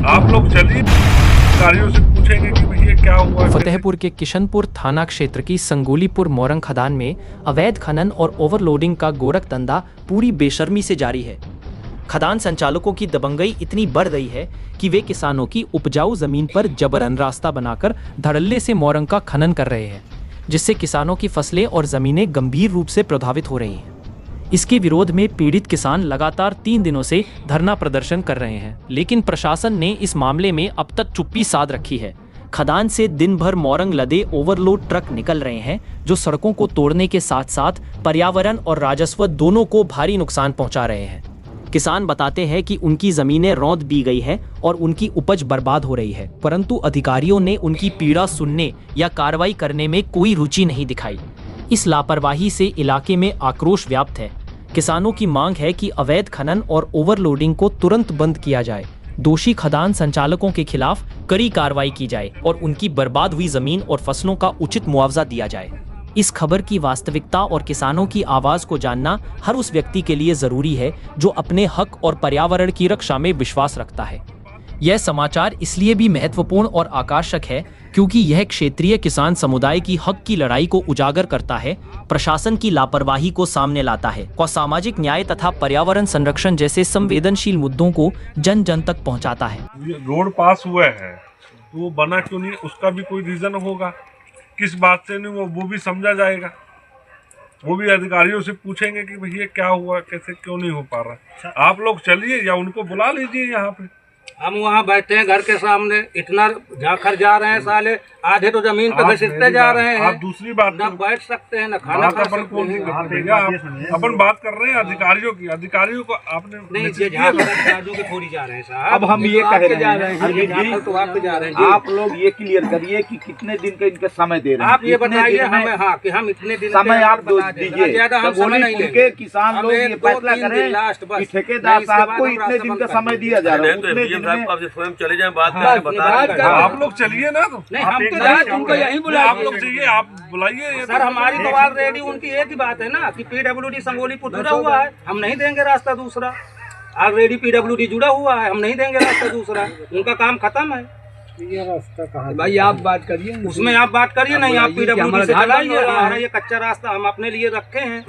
आप लोग चलिए, अधिकारियों से पूछेंगे कि भैया क्या हुआ। फतेहपुर के किशनपुर थाना क्षेत्र की संगोलीपुर मोरंग खदान में अवैध खनन और ओवरलोडिंग का गोरख धंधा पूरी बेशर्मी से जारी है। खदान संचालकों की दबंगई इतनी बढ़ गई है कि वे किसानों की उपजाऊ जमीन पर जबरन रास्ता बनाकर धड़ल्ले से मोरंग का खनन कर रहे हैं, जिससे किसानों की फसलें और जमीनें गंभीर रूप से प्रभावित हो रही हैं। इसके विरोध में पीड़ित किसान लगातार 3 दिनों से धरना प्रदर्शन कर रहे हैं, लेकिन प्रशासन ने इस मामले में अब तक चुप्पी साध रखी है। खदान से दिन भर मोरंग लदे ओवरलोड ट्रक निकल रहे हैं, जो सड़कों को तोड़ने के साथ साथ पर्यावरण और राजस्व दोनों को भारी नुकसान पहुंचा रहे हैं। किसान बताते हैं कि उनकी जमीनें रौंद दी गई है और उनकी उपज बर्बाद हो रही है, परंतु अधिकारियों ने उनकी पीड़ा सुनने या कार्रवाई करने में कोई रुचि नहीं दिखाई। इस लापरवाही से इलाके में आक्रोश व्याप्त है। किसानों की मांग है कि अवैध खनन और ओवरलोडिंग को तुरंत बंद किया जाए, दोषी खदान संचालकों के खिलाफ कड़ी कार्रवाई की जाए और उनकी बर्बाद हुई जमीन और फसलों का उचित मुआवजा दिया जाए। इस खबर की वास्तविकता और किसानों की आवाज को जानना हर उस व्यक्ति के लिए जरूरी है जो अपने हक और पर्यावरण की रक्षा में विश्वास रखता है। यह समाचार इसलिए भी महत्वपूर्ण और आकर्षक है क्योंकि यह क्षेत्रीय किसान समुदाय की हक की लड़ाई को उजागर करता है, प्रशासन की लापरवाही को सामने लाता है और सामाजिक न्याय तथा पर्यावरण संरक्षण जैसे संवेदनशील मुद्दों को जन जन तक पहुंचाता है। रोड पास हुआ है तो वो बना क्यों नहीं, उसका भी कोई रीजन होगा। किस बात से नहीं वो भी समझा जाएगा। वो भी अधिकारियों से पूछेंगे कि भैया क्या हुआ, कैसे क्यों नहीं हो पा रहा। आप लोग चलिए या उनको बुला लीजिए यहाँ पे। हम वहाँ बैठे हैं घर के सामने, इतना झाखर जा रहे हैं साले, आधे तो जमीन पे घसीटते जा रहे हैं। आप दूसरी बात न बैठ सकते हैं, न खाना खा सकते हैं। अपन बात कर रहे हैं अधिकारियों की। अधिकारियों को आपने नहीं, ये झाखर के थोड़ी जा रहे हैं साहब। अब हम ये कह रहे हैं, तो आपके जा रहे हैं। आप लोग ये क्लियर करिए कि कितने दिन का इनका समय दे रहे हैं। आप ये बताइए हमें, हाँ, कि हम इतने दिन समय आप दीजिए। ज्यादा हम समय नहीं लेंगे। किसान लोग ये फैसला करें कि ठेकेदार साहब को इतने दिन का समय दिया जा रहा है। स्वयं चले जाए, बात करके बता। आप लोग चलिए ना, तो नहीं, हम तो जाए तुमको यहीं बुलाएंगे। आप लोग चाहिए, आप बुलाइए। सर, हमारी तो ऑलरेडी उनकी एक ही बात है ना कि पीडब्ल्यूडी संगोलीपुर जुड़ा हुआ है, हम नहीं देंगे रास्ता दूसरा। ऑलरेडी पीडब्ल्यूडी जुड़ा हुआ है, हम नहीं देंगे रास्ता दूसरा। उनका काम खत्म है। ये रास्ता कहाँ भाई, आप बात करिए उसमें, आप बात करिए। नहीं, आप पीडब्ल्यूडी से चलाइए। हमारा ये कच्चा रास्ता हम अपने लिए रखे हैं,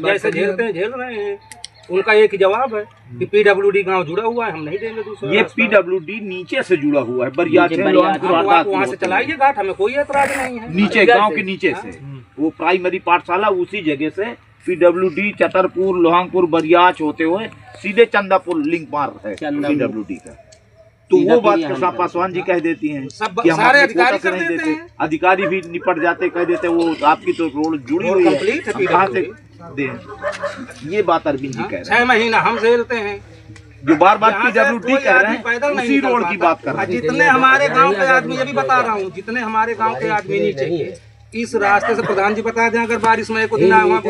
जैसे झेलते हैं झेल रहे हैं। उनका एक ही जवाब है कि पीडब्ल्यूडी गांव जुड़ा हुआ है, हम नहीं देंगे दूसरा। ये पीडब्ल्यूडी नीचे से जुड़ा हुआ है, वहाँ से चलाइए घाट, हमें कोई एतराज नहीं है। नीचे गांव के नीचे से वो प्राइमरी पाठशाला उसी जगह से पीडब्ल्यूडी चतरपुर, लोहांगपुर, बरियाच होते हुए सीधे चंदापुर लिंक मार है पीडब्ल्यूडी का। तो वो बात कृष्णा पासवान जी कह देती हैं कि हम सारे अधिकारी से नहीं देते। अधिकारी भी निपट जाते, कह देते वो आपकी तो रोड जुड़ी हुई है, कहाँ से दें। ये बात अरविंद जी कह रहे हैं। 6 महीना हम झेलते हैं, जो बार बार पीडब्ल्यूडी कह रहे हैं, उसी रोड की बात कर रहे हैं। जितने हमारे गांव के आदमी, ये भी बता रहा हूँ, जितने हमारे गांव के आदमी नहीं चाहिए इस रास्ते से। प्रधान जी बता दें, अगर बारिश में एक दिन आए वहाँ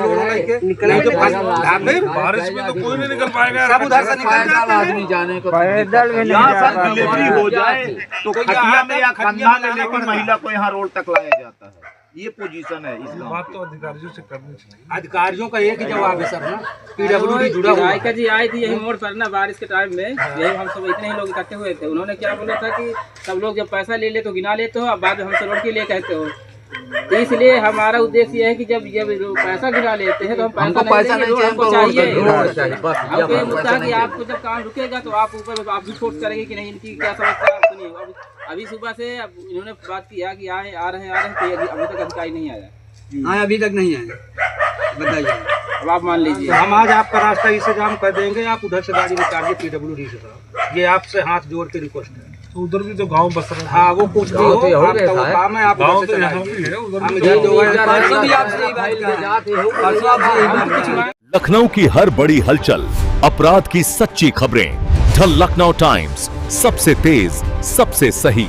नहीं तो बारिश में तो कोई नहीं निकल पाएगा। सब उधर से निकल जाते हैं। जाने को पैदल भी नहीं डिलीवरी हो जाए तो खटिया में या खन्ना में लेकर महिला को यहाँ रोड तक लाया जाता है। ये पोजीशन है। इस बात तो अधिकारियों से करनी चाहिए। अधिकारियों का एक ही जवाब है सर ना, पीडब्ल्यूडी जुड़ा हुआ है। जी आई थी यही मोड़ पर ना, बारिश के टाइम में यही हम सब इतने ही लोग इकट्ठे हुए थे। उन्होंने क्या बोला था कि सब लोग जब पैसा ले ले तो गिना लेते हो, अब बाद में हमसे रोड के लिए कहते हो। तो इसलिए हमारा उद्देश्य यह है कि जब पैसा गिरा लेते हैं तो हम पैसा नहीं चाहिए, हमको चाहिए। ये मुद्दा है कि आपको जब काम रुकेगा तो आप ऊपर आप भी फोर्स करेंगे कि नहीं, इनकी क्या समस्या है सुनिए। अभी सुबह से अब इन्होंने बात किया कि आ रहे हैं, तो अभी तक अधिकारी नहीं आया। हाँ, अभी तक नहीं आए, बताइए। अब आप मान लीजिए, हम आज आपका रास्ता इसे जाम कर देंगे, आप उधर से गाड़ी निकालिए पीडब्ल्यूडी से। ये आपसे हाथ जोड़ के रिक्वेस्ट है। तो उधर भी तो गांव बस रहे हैं। हाँ, वो कुछ भी हो, आपका वो काम है, आप गाँव उधर तो से यहाँ चलाइए। भी है, उधर हम भी इधर जो है लखनऊ की हर बड़ी हलचल, अपराध की सच्ची खबरें, द लखनऊ टाइम्स, सबसे तेज, सबसे सही।